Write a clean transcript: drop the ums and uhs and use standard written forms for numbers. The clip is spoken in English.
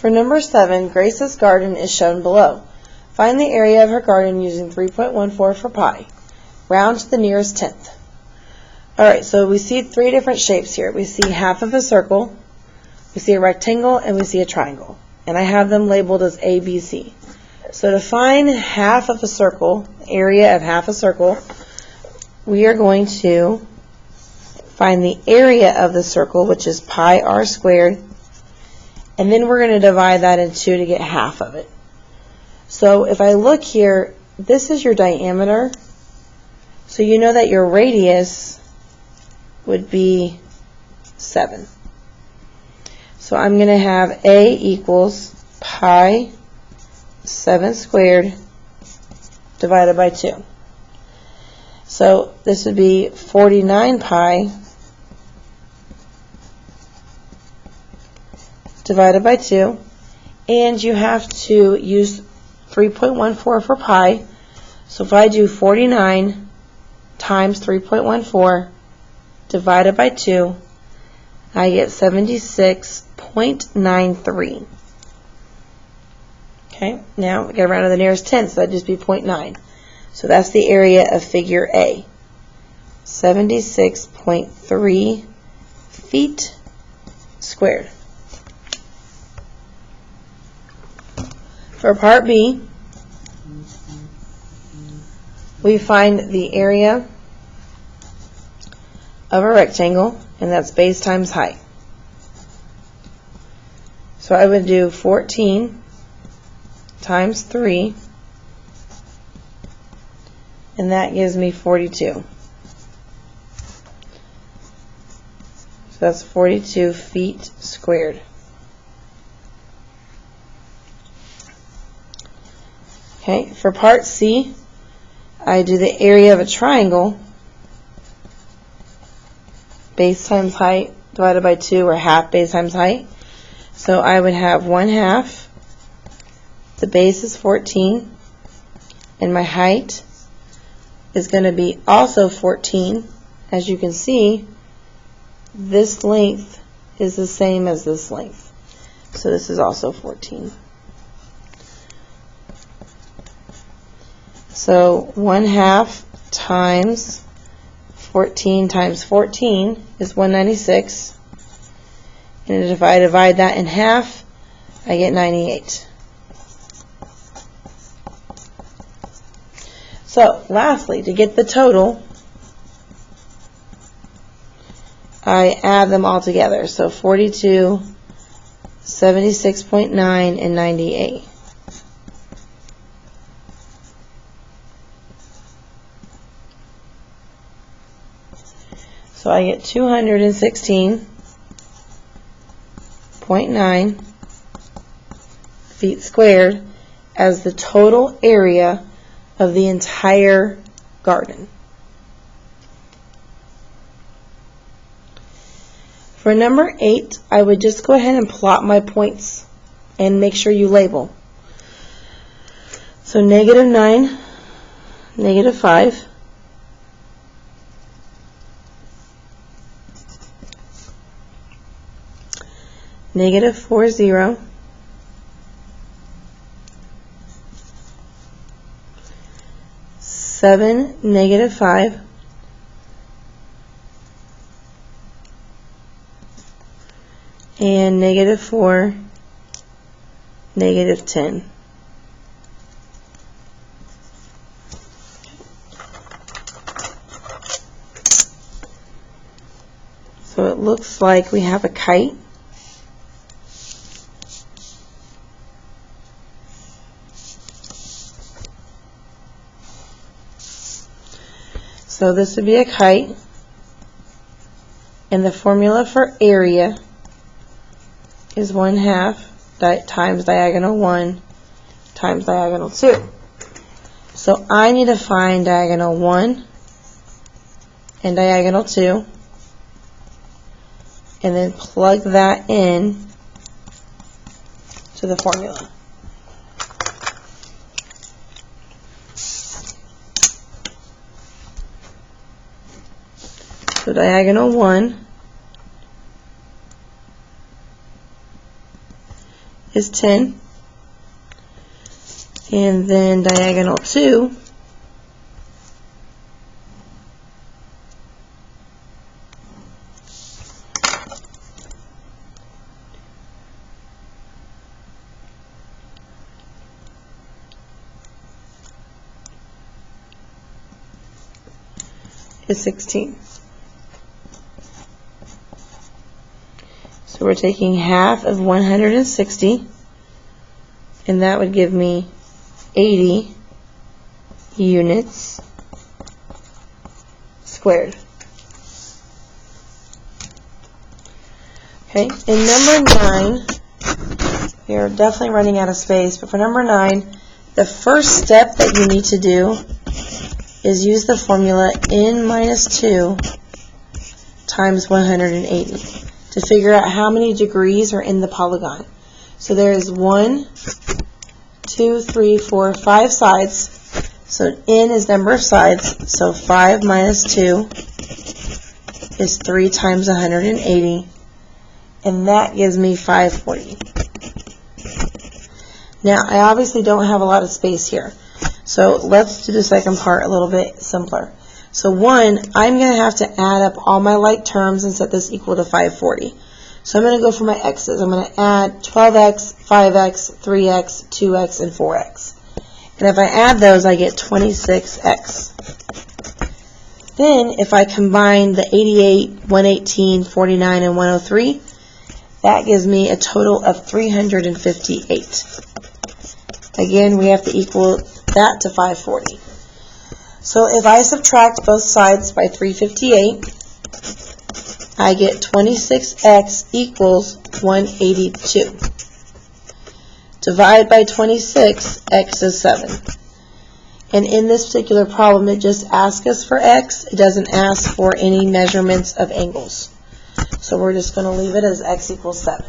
For number 7, Grace's garden is shown below. Find the area of her garden using 3.14 for pi. Round to the nearest tenth. Alright, so we see 3 different shapes here. We see half of a circle, we see a rectangle, and we see a triangle. And I have them labeled as A, B, C. So to find half of a circle, area of half a circle, we are going to find the area of the circle, which is pi r squared, and then we're going to divide that in 2 to get half of it. So if I look here, this is your diameter, so you know that your radius would be 7. So I'm going to have A equals pi 7 squared divided by 2. So this would be 49 pi divided by 2, and you have to use 3.14 for pi. So if I do 49 times 3.14 divided by 2, I get 76.93. Okay, now we got to round to the nearest tenth, so that'd just be 0.9. So that's the area of figure A, 76.3 feet squared. For part B, we find the area of a rectangle, and that's base times height. So I would do 14 times 3, and that gives me 42. So that's 42 feet squared. Okay, for part C, I do the area of a triangle, base times height divided by 2, or half base times height. So I would have 1/2, the base is 14, and my height is going to be also 14. As you can see, this length is the same as this length. So this is also 14. So 1/2 times 14 times 14 is 196. And if I divide that in half, I get 98. So lastly, to get the total, I add them all together. So 42, 76.9, and 98. So I get 216.9 feet squared as the total area of the entire garden. For number 8, I would just go ahead and plot my points and make sure you label. So -9, -5, -40, -7, -5, and -4, -10. So it looks like we have a kite. So this would be a kite, and the formula for area is 1/2 times diagonal 1 times diagonal 2. So I need to find diagonal 1 and diagonal 2, and then plug that in to the formula. So diagonal 1 is 10. And then diagonal 2 is 16. So we're taking half of 160, and that would give me 80 units squared. Okay, in number 9, we are definitely running out of space, but for number 9, the first step that you need to do is use the formula n minus 2 times 180 to figure out how many degrees are in the polygon. So there is 1, 2, 3, 4, 5 sides. So n is number of sides. So 5 minus 2 is 3 times 180. And that gives me 540. Now, I obviously don't have a lot of space here. So let's do the second part a little bit simpler. So 1, I'm going to have to add up all my like terms and set this equal to 540. So I'm going to go for my x's. I'm going to add 12x, 5x, 3x, 2x, and 4x. And if I add those, I get 26x. Then, if I combine the 88, 118, 49, and 103, that gives me a total of 358. Again, we have to equal that to 540. So if I subtract both sides by 358, I get 26x equals 182. Divide by 26, x is 7. And in this particular problem, it just asks us for x. It doesn't ask for any measurements of angles. So we're just going to leave it as x equals 7.